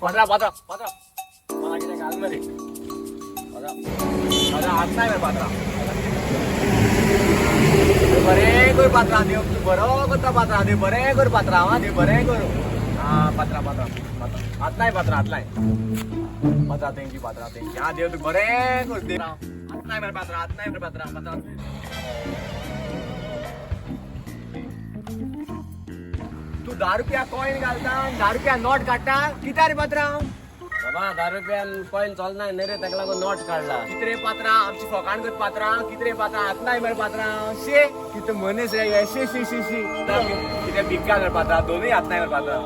पात्रा पात्रा पात्रा मला किती घाल मध्ये पात्रा पात्रा हात नाही बरं पात्रा बरे कर पात्रा देव तू बरो करता पात्रा दे बरे कर पात्रा हा दे बरे करू हा पात्रा पात्रा पात्रा हात नाही पात्रा हात नाही पात्रा थँक्यू हा देव तू बरे कर दे हात नाही बरं पात्रा हात नाही बरं पात्रा पात्रा तू 10 रुपया कॉइन घालता 10 रुपया नोट काढता किती रे पात्रा बाबा 10 रुपया कॉइन चालणार नाही रे त्याला लागून नोट काढला किती रे पात्रा आमची फकाण कर पात्रा किती रे पात्रा हात नाही बरं पात्रा शे किती मनीस रे शे शे शे शे किती भिक्का कर पात्रा दोन्ही हात नाही बरं पात्रा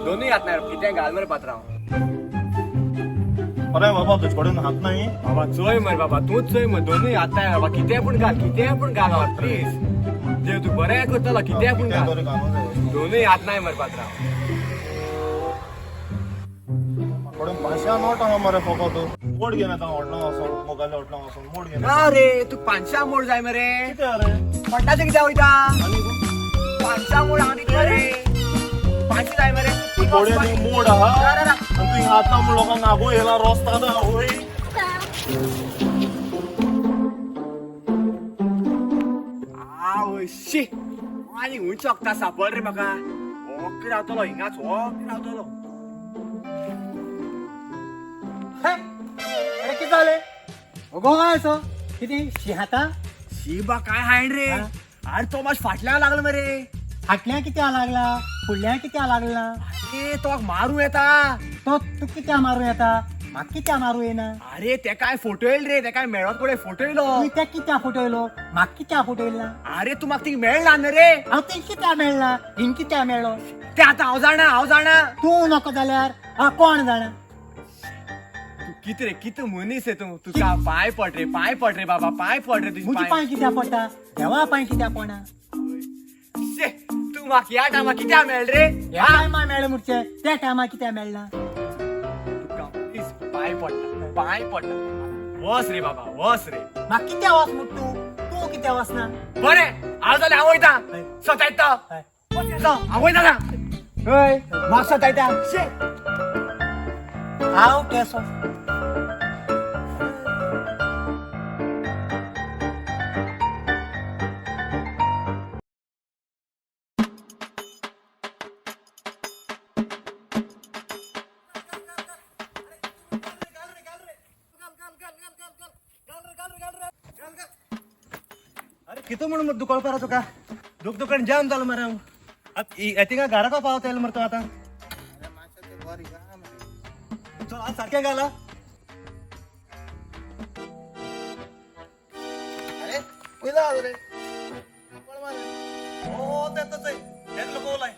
दोन्ही हात नाही किती घाल बरं पात्रा अरे बाबा तुझ्याकडून हात नाही बाबा चोय मर बाबा तूच चोय मग दोन्ही हात नाही बाबा किती पण घाल प्लीज देव तू बरं करतला किती पण घाल दोन्ही हात नाही मर पात्रा कडून भाषा नोट हा मरे फोको तू मोड घेना ता ओढणं असो मोगाले ओढणं असो मोड घेना अरे तू 500 मोड जाय मरे किती अरे पट्टाचे किती होईता आणि 500 मोड आणि मरे 500 जाय मरे कोड्यानी मोड हा आणि तू हाता लोकांना नागो याला रस्ता दा होय शी आणि उंच चकता सापड रे म्हाका ओके रावतलो हिंगाच ओके रावतलो अरे किती झाले गो काय असं किती शिहाता शिबा काय हायण रे अरे तो माश फाटल्या लागला मरे फाटल्या किती लागला फुडल्या किती लागला अरे तो मारू येता तो तू किती मारू येता म्हाका किती मारू येना अरे ते काय फोटो येईल रे ते काय मेळत कोडे फोटो येलो तू त्या किती फोटो येलो म्हाका किती फोटो येयला अरे तू म्हाका ती मेळला ना रे हांव ते किती मेळला हिंग किती मेळलो ते आता हांव जाणा तू नको जाल्यार कोण जाणा तू किती रे किती मनीस आहे तू तुझा पाय पड रे बाबा पाय पड रे तुझी मुजी पांय कित्या पडटा देवा पांय कित्या पडना शे, तू म्हाका या टायमा कित्या मेळ रे ह्या टायमा मेळ्ळें मुडचे त्या टायमा कित्या मेळना तुका प्लीज पाय पडटा वस रे बाबा वस रे म्हाका कित्या वच मुट तू कित्या वचना बरे हांव जाल्यार हांव वयता सतायता हांव वयता ना हय म्हाका सतायता शे हांव केसो अरे किती म्हणून दुकान करा तुका दुकान जाम झालं मरे येते का घरा का पावता येईल मरतो आता चल आज सारख्या गाला अरे पहिला आलो रे हो त्यातच आहे त्यात लोक ओलाय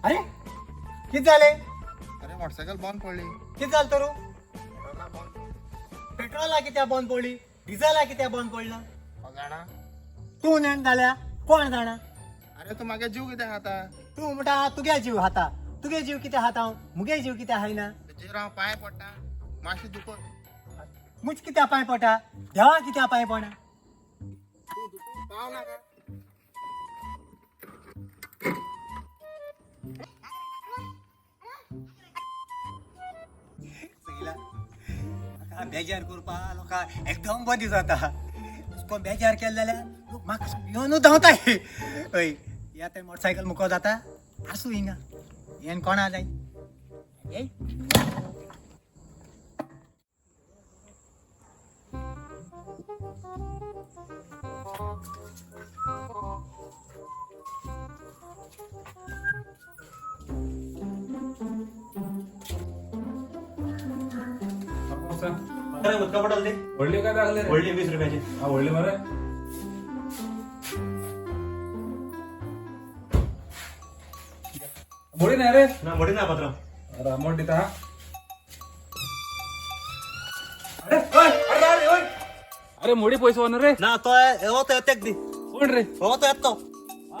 अरे किती झाले अरे मोटरसायकल बंद पडली किती झालं तर पेट्रोला कित्या बंद पडली डिझेला कित्या बंद पडला जाणा तू नेण जाल्या कोण जाणा अरे तू म्हागे जीव कितें खाता तू म्हणटा तुगे जीव हाता तुगे जीव कित्या हाता मुगे जीव कित्या हायना तेजेर हांव पांय पडटा मातशें दुखोन मुज कित्या पांय पडटा देवा कित्या पांय पडना तूं दुखून पाव नाका बेजार करपा लोका एकदम बंदी जाता उसको बेजार केले जाल्यार म्हाका येवन धांवताय हय या ते मोटरसायकल मुको जाता आसूं हिंगा हेन कोणा जाय अरे उदका पडल ते वडले काय लागले रे? वडली 20 रुपयाची हा वडले बरे मोडी नाही रे ना मोडी ना पत्र अरे अमोट देता अरे ओय, अरे अरे ओय. अरे मोडी पैसे होणार रे ना तो हो तो येते दी कोण रे हो तो येतो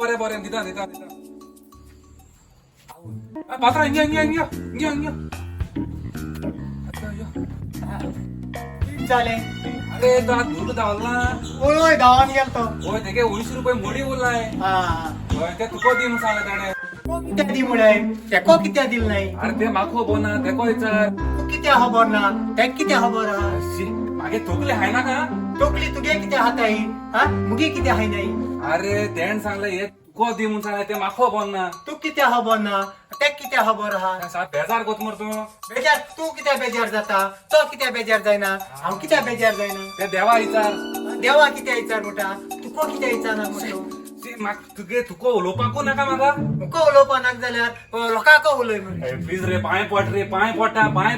बरे बरे दिता दिता दिता पात्रा इंग्या इंग्या इंग्या इंग्या इंग्या अच्छा, या. किती जाले अरे तो आज दूर धावला ओय ओय गावान गेलतो होय तेगे 80 रुपये मोडी उरलाय हा होय ते तुको दी म्हणून सांगला ताणे को कित्या दी मुळे तेको कित्या दिल नाही अरे ते माखो बोना तेको विचार तू कित्या खबर ना ते कित्या खबर हा शी, मागे थोकले हाय ना का तोकली तुगे कित्या हाताई हा मुगे कित्या हाय नाही अरे तेण सांगलं हे तुको दी म्हणून सांगला ते माखो बोलना तू कित्या खबर ना ते कित्या खबर हा सात बेजार गोत मर तू बेजार तू कित्या बेजार जाता तो कित्या बेजार जायना हांव कित्या बेजार जायना ते देवा विचार देवा कित्या विचार मोठा तुको कित्या विचार ना मोठो शी, माक तुगे तुको उलोवपाकू नाका म्हाका मुको उलोवपाक जाल्यार लोकांक उलय म्हण प्लीज रे पांय पड रे पांय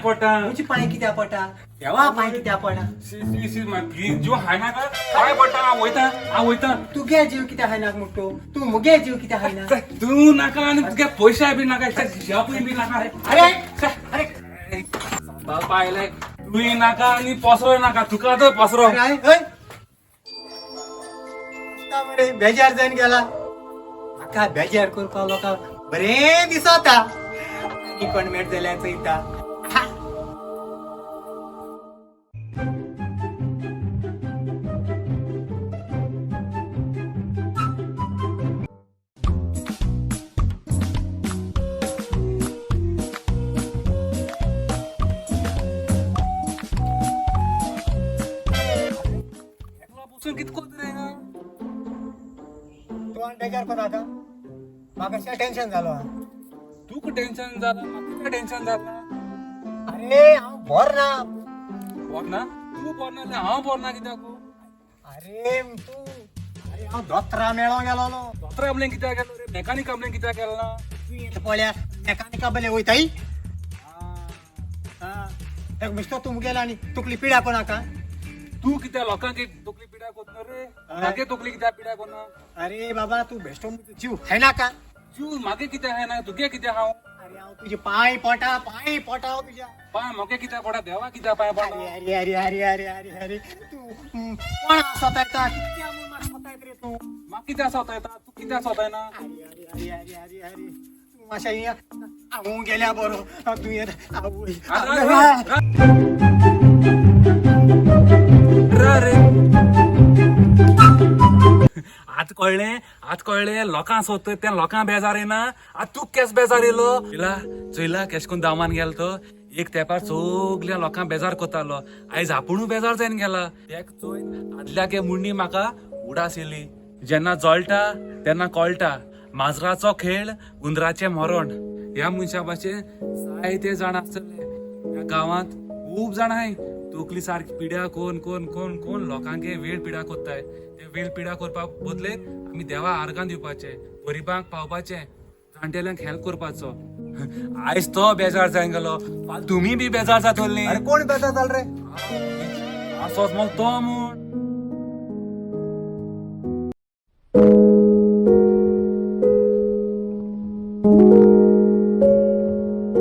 पडटा तुजी पांय कित्या पडटा देवा पांय कित्या पडा शी शी शी प्लीज जीव हाय नाका पांय पडटा हांव वयता तुगे जीव कित्या हायनाक मोठो तू मुगे जीव कित्या हायना तू नाका आणि तुगे पैसे बी नाका शापूय बी नाका रे अरे अरे पाहिलंय तूही नाका आणि पसरोय नाका तुका तो पसरो अरे ओय आता बरे बेजार जायन गेला म्हाका बेजार करपा लोकांक बरें दिसता आनी कोण मेट जाल्यार चयता बसून कितको रे तू आनी बेजार कोण आता म्हाका टेन्शन जालो हा तूक टेन्शन जाला म्हाका टेन्शन जाला अरे हांव बोर ना बोरना तू बोरना जाल्यार हांव बोरना कित्याक अरे तू अरे हांव दोतोरा मेळो गेलोलो दोतोरा आपल्याक कित्याक गेलो रे मेकानीक आपल्याक कित्याक गेलो ना तू पळया मेकानिका बले वयताय एक मिस्टर तू मुगेला आनी तकली पिड्या कोणाका तू कित्या लोकांक एक तकली पिड्या कोतना रे मागे तकली कित्याक पिड्या कोना अरे बाबा तू बेश्टो जीव हायना का तू मागे कित्याक हाय ना तुगे कित्याक हांव अरे हांव तुजे पांय पोटा हांव तुज्या पांय मोगे कित्याक पडा देवा कित्याक पांय पडा अरे अरे अरे अरे अरे अरे तू कोण स्वतायता कित्या म्हूण म्हाका स्वतायत रे तू म्हाका कित्याक सोतायता तू कित्याक सोतायना अरे अरे अरे अरे अरे अरे तू मातशें हिंगा हांव गेल्या बरो तू ये आज कळले लोकां सोदतय त्या लोकां बेजार येना आज तू केस बेजार येयलो चोयला केश कोन दामान गेलो तो एक तेंपार सगल्या लोकांक बेजार कोतालो आयज आपुणू बेजार जायन गेला एक चोय आदल्या के मुंडी म्हाका उडास येयली जेन्ना जळटा तेन्ना कळटा माजराचो खेळ उंदराचें मरण ह्या मनशा भाशेन जायते जाण आसतले ह्या गांवांत खूब जाण आहाय तकली सारकी पिड्या कोण कोण कोण कोण लोकांगे वेळ पिड्या कोत्ताय ते वेळ पिड्या करपा बदलेत आमी देवा आर्गां दिवपाचे गरिबांक पावपाचे जाणटेल्यांक हेल्प करपाचो आयज तो बेजार जायन गेलो तुम्ही बी बेजार जातली अरे कोण बेजार जाल रे असोच मग तो म्हूण